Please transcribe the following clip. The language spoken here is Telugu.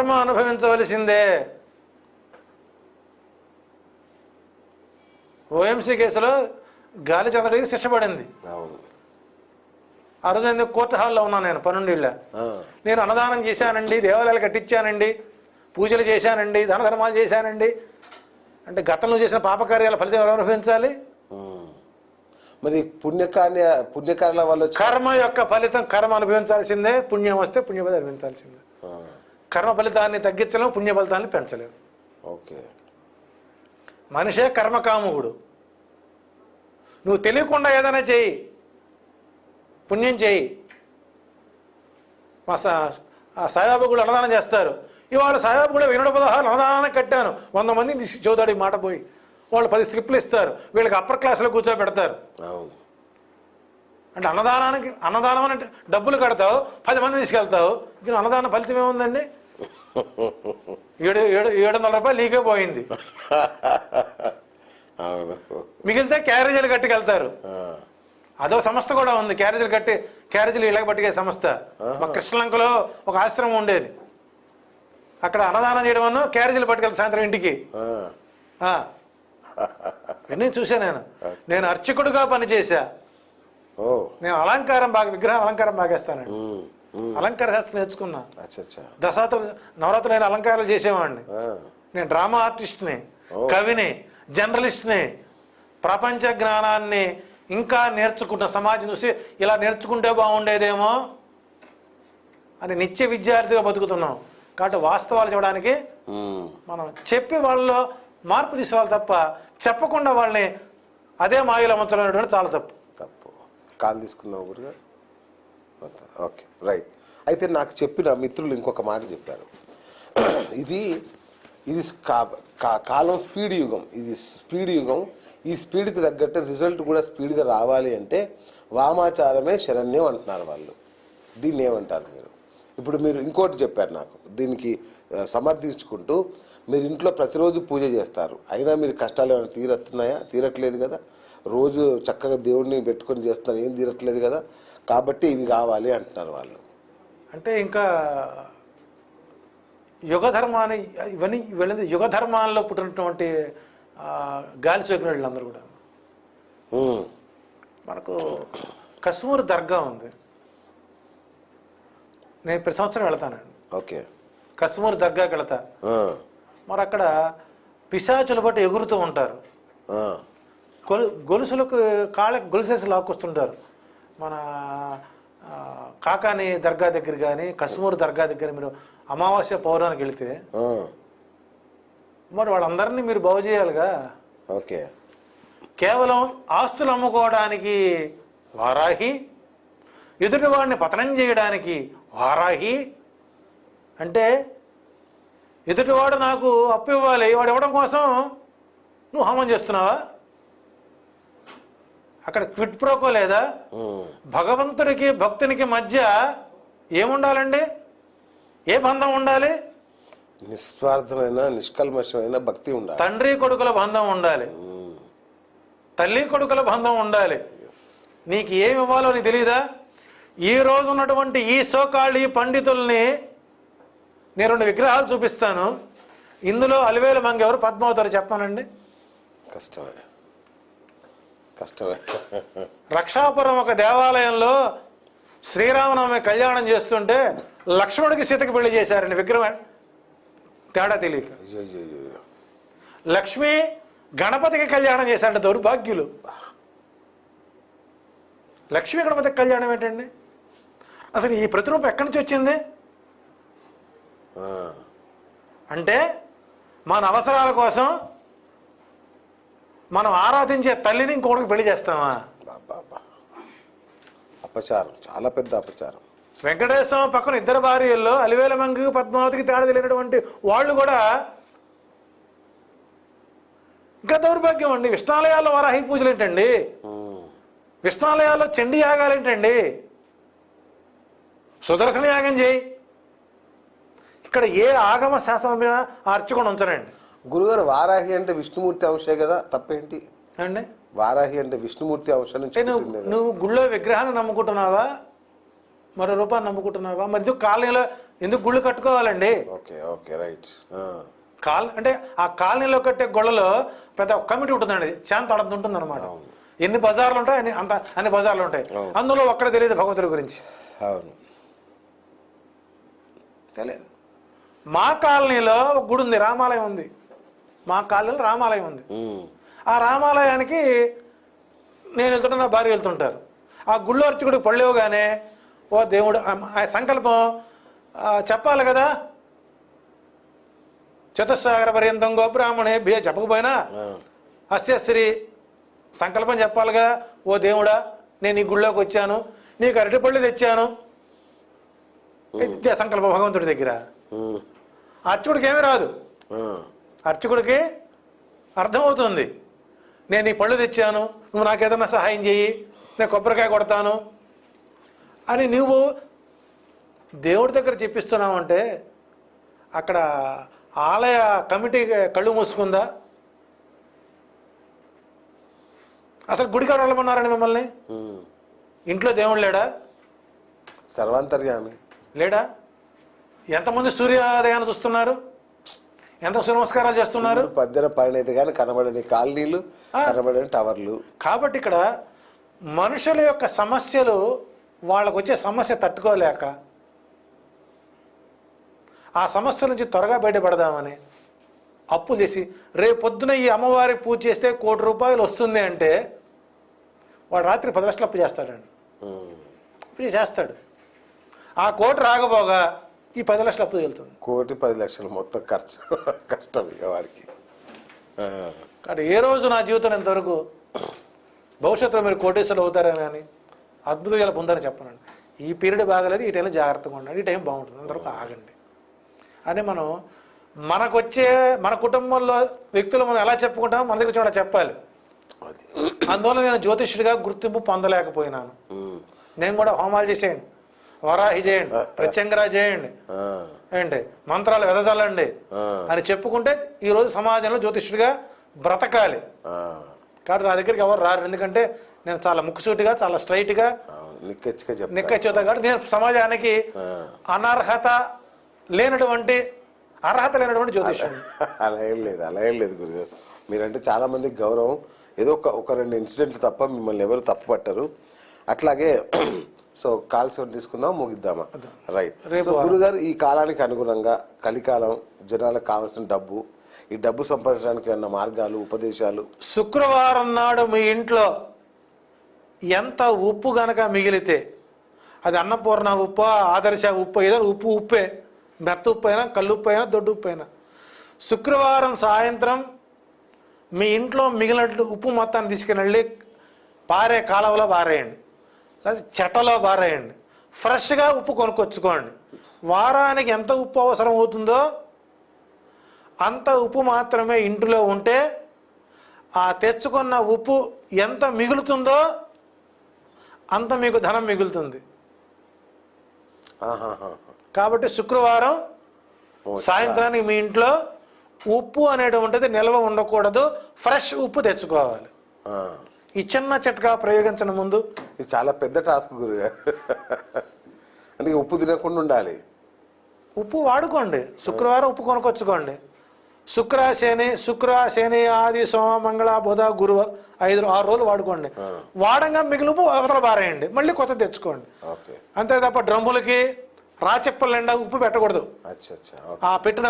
కర్మ అనుభవించవలసిందే. ఓఎంసీ కేసులో గాలి చంద్రుడికి శిక్ష పడింది. ఆ రోజు ఎందుకు కోర్టు హాల్లో ఉన్నాను నేను, 12 ఏళ్ళ. నేను అన్నదానం చేశానండి, దేవాలయాలు కట్టించానండి, పూజలు చేశానండి, దాన ధర్మాలు చేశానండి అంటే గతంలో చేసిన పాపకార్యాల ఫలితం ఎవరు అనుభవించాలి? మరి పుణ్యకార్యాల వల్ల కర్మ యొక్క ఫలితం కర్మ అనుభవించాల్సిందే. పుణ్యం వస్తే పుణ్యఫలం అనుభవించాల్సిందే. కర్మ ఫలితాన్ని తగ్గించలేము, పుణ్య ఫలితాన్ని పెంచలేము. ఓకే. మనిషే కర్మకాముకుడు. నువ్వు తెలియకుండా ఏదైనా చేయి, పుణ్యం చేయి. మా సాయిబాబా కూడా అన్నదానం చేస్తారు. ఇవాళ సాయిబాబా కూడా 116 అన్నదానాన్ని కట్టాను, 100 మందిని చదువుతాడు మాట పోయి. వాళ్ళు 10 స్లిప్లు ఇస్తారు, వీళ్ళకి అప్పర్ క్లాస్లో కూర్చోబెడతారు. అంటే అన్నదానం అంటే డబ్బులు కడతావు, 10 మంది తీసుకెళ్తావు. ఇక అన్నదానం ఫలితం ఏముందండి? 700 రూపాయలు నీకే పోయింది. మిగిలితే క్యారేజీలు కట్టుకెళ్తారు. అదో సంస్థ కూడా ఉంది, క్యారేజీలు ఇలాగ పట్టుకే సంస్థ. మా కృష్ణలంకలో ఒక ఆశ్రమం ఉండేది, అక్కడ అన్నదానం చేయడం అన్న క్యారేజీలు పట్టుకెళ్తా సాయంత్రం ఇంటికి. ఇవన్నీ చూసా నేను అర్చకుడుగా పనిచేసా. నేను విగ్రహం అలంకారం బాగా వేస్తానండి. అలంకార శాస్త్రం నేర్చుకున్నా. నవరాత్రులు నేను అలంకారాలు చేసేవాడిని. నేను డ్రామా ఆర్టిస్ట్ని, కవిని, జర్నలిస్ట్ని. ప్రపంచ జ్ఞానాన్ని ఇంకా నేర్చుకుంటున్నా. సమాజం చూసి ఇలా నేర్చుకుంటే బాగుండేదేమో అని నిత్య విద్యార్థిగా బతుకుతున్నాం. కాబట్టి వాస్తవాలు చూడడానికి మనం చెప్పి వాళ్ళలో మార్పు తీసుకోవాలి తప్ప చెప్పకుండా వాళ్ళని అదే మాయలో ఉంచడం చాలా తప్పు. కాల్ తీసుకుందాం గురుగా. Okay, right. అయితే నాకు చెప్పిన మిత్రులు ఇంకొక మాట చెప్పారు. ఇది కాలం స్పీడ్ యుగం, ఇది స్పీడ్ యుగం. ఈ స్పీడ్కి తగ్గట్టు రిజల్ట్ కూడా స్పీడ్గా రావాలి అంటే వామాచారమే శరణ్యం అంటున్నారు వాళ్ళు. దీన్ని ఏమంటారు మీరు? ఇప్పుడు మీరు ఇంకోటి చెప్పారు నాకు, దీనికి సమర్థించుకుంటూ మీరు ఇంట్లో ప్రతిరోజు పూజ చేస్తారు, అయినా మీరు కష్టాలు ఏమైనా తీరుతున్నాయా? తీరట్లేదు కదా. రోజు చక్కగా దేవుడిని పెట్టుకొని చేస్తున్నారు, ఏం తీరట్లేదు కదా. కాబట్టి ఇవి కావాలి అంటున్నారు వాళ్ళు. అంటే ఇంకా యుగధర్మాన్ని ఇవన్నీ యుగధర్మాల్లో పుట్టినటువంటి గాలి సోకిన వాళ్ళందరూ కూడా. మనకు కశ్మూర్ దర్గా ఉంది, నేను ప్రతి సంవత్సరం వెళతానండి. ఓకే. కశ్మూర్ దర్గాకి వెళతా. మరి అక్కడ పిశాచులు బట్టి ఎగురుతూ ఉంటారు, గొలుసులకు కాళ్ళకి గొలుసేసి లాక్కొస్తుంటారు. మన కాకాని దర్గా దగ్గర కానీ కశ్మూర్ దర్గా దగ్గర మీరు అమావాస్య పౌరానికి వెళితే మరి వాళ్ళందరినీ మీరు బాగు చేయాలిగా. ఓకే. కేవలం ఆస్తులు అమ్ముకోవడానికి వారాహి, ఎదుటివాడిని పతనం చేయడానికి వారాహి. అంటే ఎదుటివాడు నాకు అప్పు ఇవ్వాలి, వాడు ఇవ్వడం కోసం నువ్వు హోమం చేస్తున్నావా? అక్కడ క్విట్ ప్రోకో లేదా? భగవంతుడికి భక్తునికి మధ్య ఏముండాలండి? ఏ బంధం ఉండాలి? నిస్వార్థమైన నిష్కల్మషమైన భక్తి ఉండాలి. తండ్రి కొడుకుల బంధం ఉండాలి, తల్లి కొడుకుల బంధం ఉండాలి. నీకు ఏమి ఇవ్వాలో నీకు తెలియదా? ఈ రోజు ఉన్నటువంటి ఈ సోకాళ్ళు ఈ పండితుల్ని నేను 2 విగ్రహాలు చూపిస్తాను. ఇందులో అలివేలు మంగ ఎవరు, పద్మావతారు చెప్పానండి? కష్టమే. రక్షాపురం ఒక దేవాలయంలో శ్రీరామనవమి కళ్యాణం చేస్తుంటే లక్ష్మణుడికి సీతకి పెళ్లి చేశారండి. విగ్రహం తేడా తెలియక. లక్ష్మి గణపతికి కళ్యాణం చేశారంట. దౌర్భాగ్యులు. లక్ష్మీ గణపతికి కళ్యాణం ఏంటండి? అసలు ఈ ప్రతిరూపం ఎక్కడి నుంచి వచ్చింది? అంటే మన అవసరాల కోసం మనం ఆరాధించే తల్లిని ఇంకొకటికి పెళ్లి చేస్తామా? అపచారం, చాలా పెద్ద అపచారం. వెంకటేశ్వరం పక్కన 2 భార్యల్లో అలివేల మంగకి పద్మావతికి తేడా తెలియనటువంటి వాళ్ళు కూడా ఇంకా దౌర్భాగ్యం అండి. విష్ణాలయాల్లో వారాహి పూజలు ఏంటండి? విష్ణాలయాల్లో చండీ యాగాలు ఏంటండి? సుదర్శన యాగం చేయి. ఇక్కడ ఏ ఆగమ శాస్త్రం మీద అర్చకుండా ఉంచరండి. గురుగారు, వారాహి అంటే విష్ణుమూర్తి అంశే కదా, తప్పేంటి అండి? వారాహి అంటే విష్ణుమూర్తి అంశం నుంచి నువ్వు గుళ్ళో విగ్రహాన్ని నమ్ముకుంటున్నావా, మరో రూపాన్ని నమ్ముకుంటున్నావా? మరి కాలనీలో ఎందుకు గుళ్ళు కట్టుకోవాలండి? Okay okay right. అంటే ఆ కాలనీలో కట్టే గుళ్ళలో పెద్ద కమిటీ ఉంటుందండి, శాంత అడంత ఉంటుంది అనమాట. ఎన్ని బజార్లు ఉంటాయి అన్ని బజార్లు ఉంటాయి, అందులో ఒక్కడ తెలియదు భగవంతుడి గురించి. అవును, తెలియదు. మా కాలనీలో ఒక గుడి ఉంది, రామాలయం ఉంది. మా కాలనీలో రామాలయం ఉంది. ఆ రామాలయానికి నేను వెళ్తుంటే నా భార్య వెళ్తుంటారు. ఆ గుళ్ళో అర్చకుడికి పళ్ళేవుగానే ఓ దేవుడు ఆ సంకల్పం చెప్పాలి కదా. చతుస్సాగర పర్యంతం గోబ్రాహ్మణేభ్యో చెప్పకపోయినా అస్యశ్రీ సంకల్పం చెప్పాలిగా. ఓ దేవుడా, నేను ఈ గుళ్ళోకి వచ్చాను, నీకు అరటిపళ్ళు తెచ్చాను, ఇదే సంకల్పం భగవంతుడి దగ్గర. అర్చకుడికి ఏమీ రాదు, అర్చకుడికి అర్థమవుతుంది, నేను ఈ పళ్ళు తెచ్చాను, నువ్వు నాకు ఏదన్నా సహాయం చెయ్యి, నేను కొబ్బరికాయ కొడతాను అని నువ్వు దేవుడి దగ్గర చెప్పిస్తున్నావంటే అక్కడ ఆలయ కమిటీ కళ్ళు మూసుకుందా? అసలు గుడికాడ వెళ్ళమన్నారని మిమ్మల్ని? ఇంట్లో దేవుడు లేడా? సర్వాంతర్యామి లేడా? ఎంతమంది సూర్యోదయాన్ని చూస్తున్నారు, ఎంత నమస్కారాలు చేస్తున్నారు? పద్దెన పరిణితి కానీ కనబడని కాలనీలు, కనబడని టవర్లు. కాబట్టి ఇక్కడ మనుషుల యొక్క సమస్యలు, వాళ్ళకు వచ్చే సమస్య తట్టుకోలేక ఆ సమస్య నుంచి త్వరగా బయటపడదామని అప్పు చేసి రేపు పొద్దున ఈ అమ్మవారికి పూజ చేస్తే ₹1,00,00,000 వస్తుంది అంటే వాడు రాత్రి 10 లక్షలు అప్పు చేస్తాడండి. అప్పు చేస్తాడు. ఆ కోటి రాకపోగా ఈ 10 లక్షలు అప్పు వెళ్తుంది. 1,10,00,000 మొత్తం ఖర్చు, కష్టం ఇక వాడికి. కాబట్టి ఏ రోజు నా జీవితం ఇంతవరకు భవిష్యత్తులో మీరు కోటేశ్వరులు అవుతారని కానీ అద్భుతాలు పొందారని చెప్పనండి. ఈ పీరియడ్ బాగలేదు, ఈ టైంలో జాగ్రత్తగా ఉండండి, ఈ టైం బాగుంటుంది, అంతవరకు ఆగండి అని మనం మనకొచ్చే మన కుటుంబంలో వ్యక్తులు మనం ఎలా చెప్పుకుంటామో మన దగ్గర వచ్చి అలా చెప్పాలి. అందువల్ల నేను జ్యోతిష్యుడిగా గుర్తింపు పొందలేకపోయినాను. నేను కూడా హోమాలు చేసేయండి, వరాహి చేయండి, ప్రత్యంగరా చేయండి, ఏంటి మంత్రాలు వెదజల్లండి అని చెప్పుకుంటే ఈరోజు సమాజంలో జ్యోతిష్యుడిగా బ్రతకాలి. కాబట్టి నా దగ్గరికి ఎవరు రారు, ఎందుకంటే నేను చాలా ముక్కుసూటిగా, చాలా స్ట్రైట్గా, నిక్కచ్చిగా కాబట్టి నేను సమాజానికి అనర్హత లేనటువంటి, అర్హత లేనటువంటి జ్యోతిష్యుడు. అలా ఏం లేదు గురుగారు. మీరంటే చాలా మందికి గౌరవం. ఏదో ఒక 2 ఇన్సిడెంట్లు తప్ప మిమ్మల్ని ఎవరు తప్పు పట్టరు. అట్లాగే సో కాల్స్ తీసుకుందాం, ముగిద్దామా? రైట్. గురుగారు, ఈ కాలానికి అనుగుణంగా కలికాలం, జనాలకు కావాల్సిన డబ్బు, ఈ డబ్బు సంపాదించడానికి ఉన్న మార్గాలు, ఉపదేశాలు. శుక్రవారం నాడు మీ ఇంట్లో ఎంత ఉప్పు గనక మిగిలితే, అది అన్నపూర్ణ ఉప్పు, ఆదర్శ ఉప్పు, ఏదో ఉప్పే, మెత్త ఉప్పు అయినా, కల్లుప్పు అయినా, దొడ్డు ఉప్పు అయినా, శుక్రవారం సాయంత్రం మీ ఇంట్లో మిగిలినట్లు ఉప్పు మొత్తాన్ని తీసుకుని పారే కాలువలో బారేయండి, లేదా చెట్టలో బారేయండి. ఫ్రెష్గా ఉప్పు కొనుక్కొచ్చుకోండి. వారానికి ఎంత ఉప్పు అవసరం అవుతుందో అంత ఉప్పు మాత్రమే ఇంటిలో ఉంటే ఆ తెచ్చుకున్న ఉప్పు ఎంత మిగులుతుందో అంత మీకు ధనం మిగులుతుంది. కాబట్టి శుక్రవారం సాయంత్రానికి మీ ఇంట్లో ఉప్పు అనేటువంటిది నిల్వ ఉండకూడదు, ఫ్రెష్ ఉప్పు తెచ్చుకోవాలి. ఈ చిన్న చిట్కా ప్రయోగించడం ముందు ఇది చాలా పెద్ద టాస్క్ గురుగారు. అంటే ఉప్పు తినకుండా ఉండాలి. ఉప్పు వాడుకోండి, శుక్రవారం ఉప్పు కొనుక్కొచ్చుకోండి. శుక్ర శని ఆది సోమ మంగళ బుధ గురు 5-6 రోజులు వాడుకోండి. వాడంగా మిగిలిన ఉప్పు అవతల బారేయండి, మళ్ళీ కొత్త తెచ్చుకోండి. అంతే తప్ప డ్రమ్ములకి రాచెప్పల నిండా ఉప్పు పెట్టకూడదు. ఆ పెట్టిన